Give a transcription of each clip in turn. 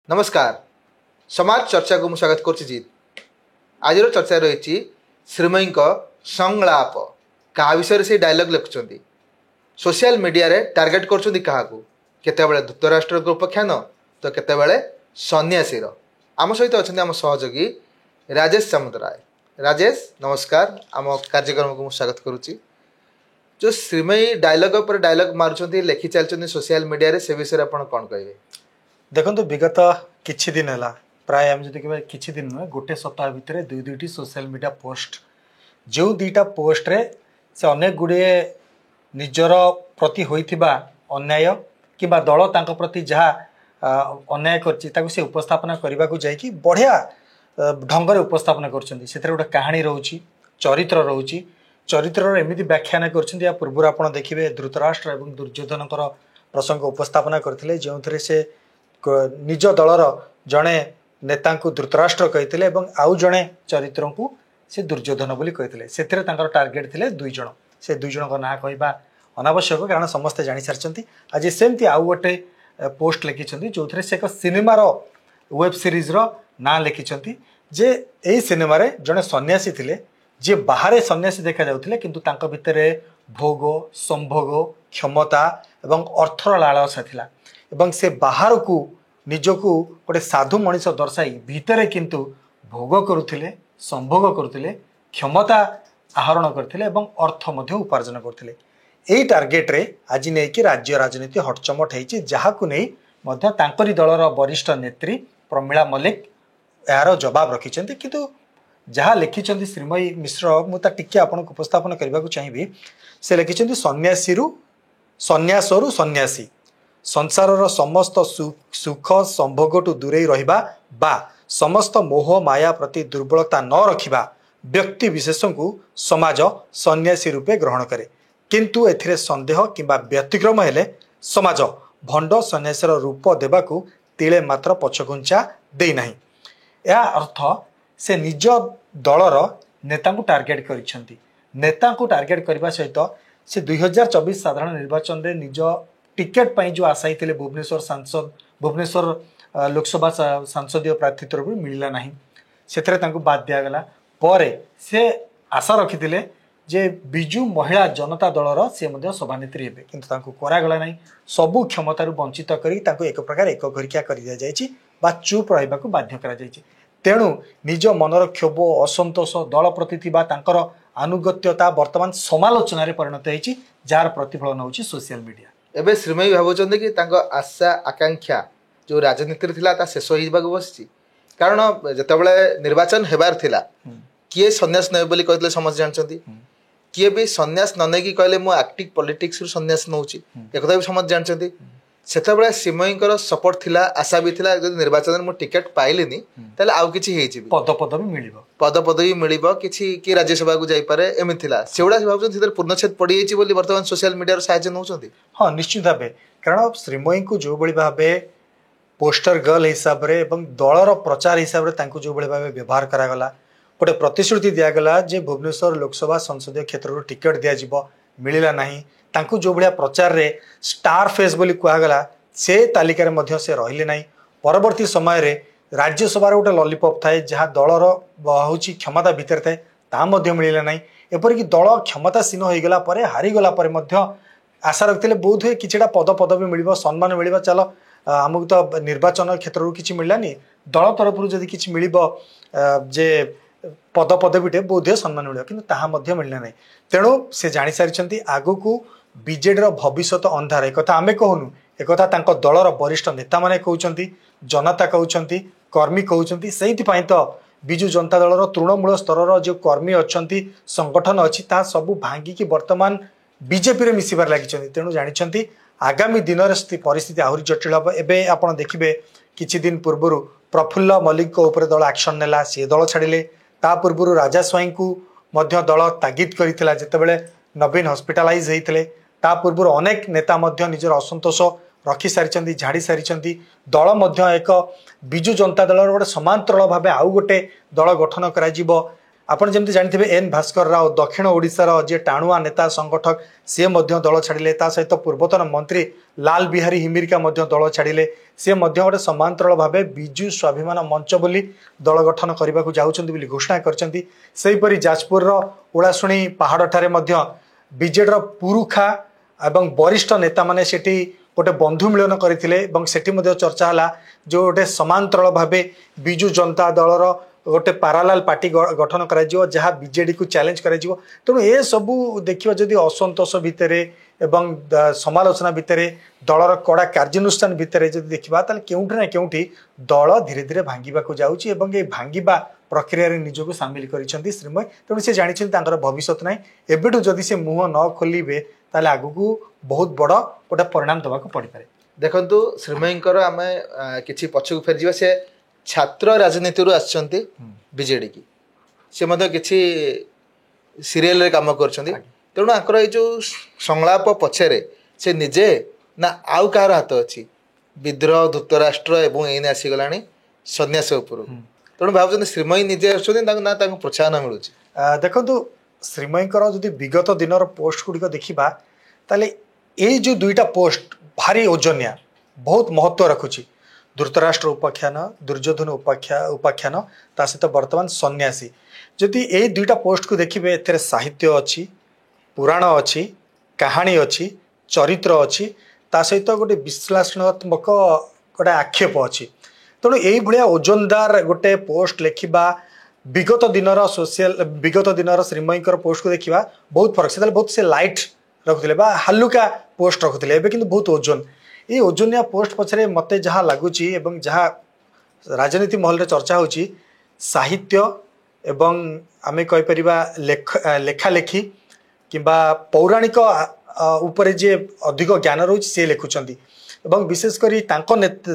नमस्कार समाज चर्चा को स्वागत करजीत। आज चर्चा रही श्रीमयी संलाप क्या विषय से डायलॉग लिखुंट सोशल मीडिया रे टार्गेट करते धृतराष्ट्र उपाख्यान तो केतबेले सन्यासीर। आम सहित अच्छा आम सहयोगी राजेश सामंतराय। राजेश नमस्कार, आम कार्यक्रम को स्वागत करुच्ची। जो श्रीमयी डायलॉग पर डायलॉग मारुंट लिखि चलते सोशल मीडिया रे से विषय आप कौन कहे? देखो विगत किछि दिन है प्राय आम जो किछि दिन नुहे गोटे सप्ताह भितर दुईटी सोशल मीडिया पोस्ट जो दुईटा पोस्ट रे से अनेक गुड़े निजर प्रति होइथिबा अन्याय कि दल तांको प्रति जहाँ अन्याय कर से उपस्थापना करने को जाकि बढ़िया ढंग से उपस्थापना कर गोटे कहानी रोचे, चरित्र रोचे, चरित्र एमती व्याख्यान कर पूर्व आप देखिए धृतराष्ट्र और दुर्योधन प्रसंग उपस्थापना करते जो थे से निज दलर जड़े नेता धृतराष्ट्र कहते आउ जड़े चरित्र को से दुर्योधन बोली कहते से टार्गेट थे दुई जन। से दुई जन ना कहवा अनावश्यक कारण समस्ते जानी सारी। आज सेमती आउ गोटे पोस्ट लिखिं जो थे से एक सिनेमार वेब सीरीज ना लिखिं जे यही सिनेमा जड़े सन्यासी थे जी बाहर सन्यासी देखा जाते किंतु तांको भितर भोग संभोग क्षमता एवं अर्थर लालसा थिला एवं से बाहर को निजको गोटे साधु मनीष दर्शाई भितर किंतु भोग करुले, संभोग करुले, क्षमता आहरण करथिले एवं अर्थ मध्य उपार्जन करथिले। एही टार्गेट रे आज नहीं कि राज्य राजनीति हटचमट होती जहां नहीं मध्य तांकरी दलर वरिष्ठ नेत्री प्रमीला मल्लिक यार जवाब रखिंट किंतु जहाँ लिखिं श्रीमयी मिश्र मुझे टिके आपको उपस्थापन करने को चाहिए। से लिखिं सन्यासरु सन्यासी संसारर समस्त सुख संभोग टू दूरे रहिबा बा समस्त मोह माया प्रति दुर्बलता न रखिबा व्यक्ति विशेष को समाज सन्यासी रूपे ग्रहण करे किंतु एथिरे संदेह किंबा व्यतिक्रम हेले समाज भंड सन्यासीर रूप देबाकू तिले मात्र पछघुंचा दे नाही। या अर्थ से निज दलर नेता को टार्गेट करिसेंती। नेता को टार्गेट करबा सहित से 2024 साधारण निर्वाचन रे निज टिकेट पाई जो आशाई थे भुवनेश्वर लोकसभा सांसदीय प्रार्थित्व भी मिलला नहीं से बाद दिगला पर से आशा रखी जे बिजु महिला जनता दलर से सभानेत्री हे किंतु करागला नहीं। सबू क्षमतार वंचित कर एक प्रकार एक घरिकिया कर दि जाए चुप रहा बाध्य करा जायछि। तेणु निज मनर क्षोभ असंतोष दल प्रति आनुगत्यता वर्तमान समालोचन परिणत होती जार प्रतिफलन होची सोशल मीडिया। एबे श्रीमयी भावुंट कि आशा आकांक्षा जो राजनीति थिला शेष हो बसी कारण जितेबाला निर्वाचन हेबार थिला किए सन्यास ने बोली कहते समस्त जानते किए भी सन्यास न नहीं कहले मु एक्टिव पॉलिटिक्स रु सन्यास नौची एक भी समस्त जानते सेतबेला श्रीमयी सपोर्ट थिला आशा भी थिला जब निर्वाचन में टिकेट पाइलेनी ताले आउ किछि हेछि पद पदवी मिलिबो किछि कि राज्यसभा को जाई पारे एमि थिला सेउडा भाबुछन थितर पूर्णछेद पड़ी जाइछि बोली वर्तमान सोशल मीडिया रो सहायता नउछंती। हां निश्चित भाबे कारण श्रीमयी को जो बळी भाबे पोस्टर गर्ल हिसाब रे एवं दलर प्रचार हिसाब रे तांको जो बळी भाबे व्यवहार करा गला गोटे प्रतिश्रुति दिया गला जे भुवनेश्वर लोकसभा संसदीय क्षेत्र रो टिकेट दिया जिवो मिलिला नाही तांको जो बढिया प्रचार रे स्टार फेस बोली कहगला से तालिकार मध्य से रहिले नाही। परवर्ती समय रे राज्यसभा गोटे लॉलीपॉप थाए जहाँ दलर हूँ क्षमता भितर थाए ता मध्य मिलला नाही। एपरिक दल क्षमतासीन होगला हारीगला आशा रखते बोध हुए किछिटा पद पदवी मिल सम्मान मिल चल आमको तो निर्वाचन क्षेत्र किसी मिललानी दल तरफ जदि किसी मिल जे पद पदवीटे बोध हुए सम्मान मिल कि मिलना ना। तेणु से जानी सारी आगु को बीजेडीर भविष्य अंधार एक आमे कहूनु एक दलर वरिष्ठ नेता माने कहउछंती जनता कहउछंती कर्मी कहउछंती सेइथिपाई तो बिजु जनता दलर तृणमूल स्तर जो कर्मी अच्छी संगठन अच्छी ता सबू भांगिकी वर्तमान बीजेपी रे मिसिबार लागिछंती। तेणु जानिछंती आगामी दिन परिस्थिति आहरी जटिल हम। एबे आपण देखिबे किछि दिन पूर्व प्रफुल्ल मल्लिक उपर दल एक्शन नेला सी दल छाड़िले ता पूर्व राजा स्वाई को मध्य दल तागिद करथिला जेतेबेले नवीन हॉस्पिटलाइज होइथिले ता पूर्व अनेक नेता मध्य निजर असंतोष रखी सारी झाड़ी सारी दल मध्य एक बिजु जनता दल गोटे समांतराल भाव आउ गोटे दल गठन कर आपण जमती जानथिबे एन भास्कर राव दक्षिण ओडिशार जे टाणुआ नेता संगठक सी दल छाड़िले ता सहित पूर्वतन मंत्री लाल बिहारी हिमिरिका दल छाड़िले सी गोटे समांतराल भाव विजु स्वाभिमान मंच बोली दल गठन करने को जाऊँगी घोषणा करपरी जाजपुर ओलाशुणी पहाड़ ठारे बीजेडी पुरुखा एवं वरिष्ठ नेता माने सेठी गोटे बंधु मिलन करते चर्चा है जो गोटे समांतराल भाव विजु जनता दलर गोटे पारालाल पार्टी गठन करा जहाँ बीजेडी को चैलेंज करा तेणु ए सबू देखा जदि असंतोष भितर एवं समालोचना भितर दलर कड़ा कार्यानुष्ठान भितर जब देखा केउठी ना केउठी दल धीरे धीरे भांगा जाऊँगी भांगा प्रक्रिया निजक सामिल कर श्रीमय तेणु से जानी भविष्य ना एबेठू जदि से मुह न खोलिबे ताले आगु बहुत बड़ गोटे परिणाम देवाक पड़ पारे। देखंतु श्रीमयींकर आमे किछि पछक फेर जिवा से छात्र राजनीति रु आछंती बीजेडी की से मध्य किछि सीरियल रे काम करछंती तेणु आकर ए जो संलाप पछरे से निजे ना आउ कार हाथ अछि विद्रोह धृतराष्ट्र एवं एने आसी गलानी सन्यास उपर तेणु भावुछंती श्रीमयी निजे आछंती ना तांको प्रोत्साहन मिलुछि। देखंतु श्रीमयींकर जदि विगत दिनर पोस्ट गुड़िक देखा ताले ये जो दुईटा पोस्ट भारी ओजनिया बहुत महत्व रखुची धृतराष्ट्र उपाख्यान दुर्योधन उपाख्यान ता सहित वर्तमान सन्यासी जदि ये दुईटा पोस्ट को देखिए एथे साहित्य अच्छी पुराण अच्छी कहानी अच्छी चरित्र अच्छी ता सहित गोटे विश्लेषणात्मक गोटे आक्षेप अच्छी तेणु यही भाया ओजनदार गोटे पोस्ट लिखा विगत दिनर श्रीमयींकर पोस्ट को देखा बहुत फरक से बहुत से लाइट रखुले हालुका पोस्ट रखुले एबे किंतु बहुत ओजन ये ओजनिया पोस्ट पछरे मते जहाँ लगुच जहाँ राजनीति महल रे चर्चा होची साहित्य एवं आमे कहि परिबा लेखालेखी किंबा पौराणिक उपरे जे अधिक ज्ञान रोच से लिखुचंती एवं विशेषकर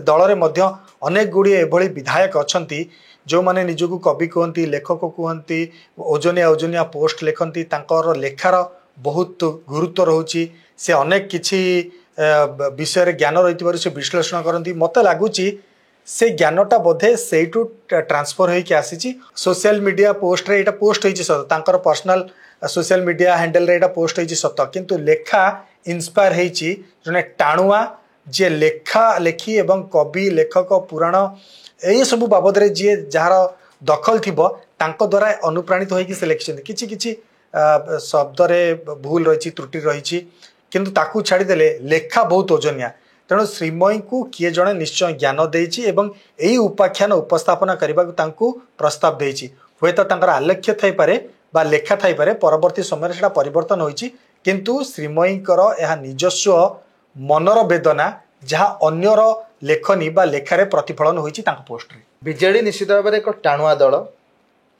दल रे मध्य अनेक गुड़ी एभली विधायक अछंती जो माने निजको कवि कहती लेखक कहती ओजनिया पोस्ट लिखती तांकर लेखार बहुत गुरुत्व रोची से अनेक किछि विषय ज्ञान रही से विश्लेषण करती मत लगुच से ज्ञानटा बोधे से ट्रांसफर होकर आसी सोशल मीडिया पोस्ट रे एटा पोस्ट होइछि सत पर्सनल सोशल मीडिया हैंडल रे एटा पोस्ट होइछि सत किंतु लेखा इंस्पायर होइछि जने टाणुआ जे लेखा लेखी एवं कवि लेखक पुराण ये सब बाबद रे जे जार दखल थिबो तांको द्वारा अनुप्राणित होइकि से लिखिछन किछि किछि शब्द रे भूल रही त्रुटि रही किंतु ताकू छाड़ीदेले लेखा बहुत ओजनिया तेणु श्रीमयी को किए जड़े निश्चय ज्ञान देइछि एवं एई उपाख्यान उपस्थापना करने को प्रस्ताव देइछि हुए तो तांकर आलेख्य थाई पारे बा लेखा थाई पारे परवर्ती समय सेटा परिवर्तन होइछि किंतु श्रीमयींकर यह निजस्व मनर वेदना जहाँ अन्यर लेखनी बा लेखारे प्रतिफलन होइछि तांको पोस्ट रे। बीजेडी निश्चित भाव एक टाणुआ दल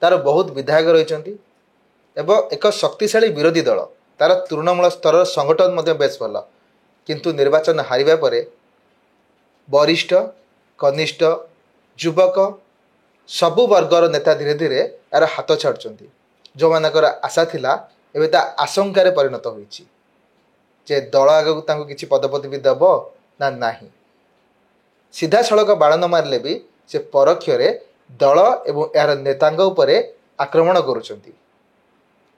तार बहुत विधायक रही एवं एक शक्तिशाली विरोधी दल तार तृणमूल स्तर संगठन मध्य बेस भल किंतु निर्वाचन हारिबा परे वरिष्ठ कनिष्ठ युवक सबु वर्गर नेता धीरे धीरे यार हाथ छाड़ुंट जो मानकर आशा थिला एबे ता आशंकार परिणत होइछि जे दल आगक तांको किछि पदपदवी भी दब ना नाही सीधा सड़क बाण न मारले भी से परोक्षरे दल एवं यार नेतांग उपरे आक्रमण करुछंती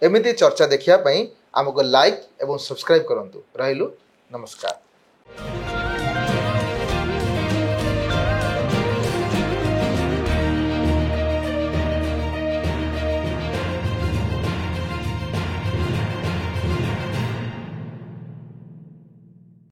एमिति चर्चा देखिया पई आमको लाइक एवं सब्सक्राइब करंतु रहिलु नमस्कार।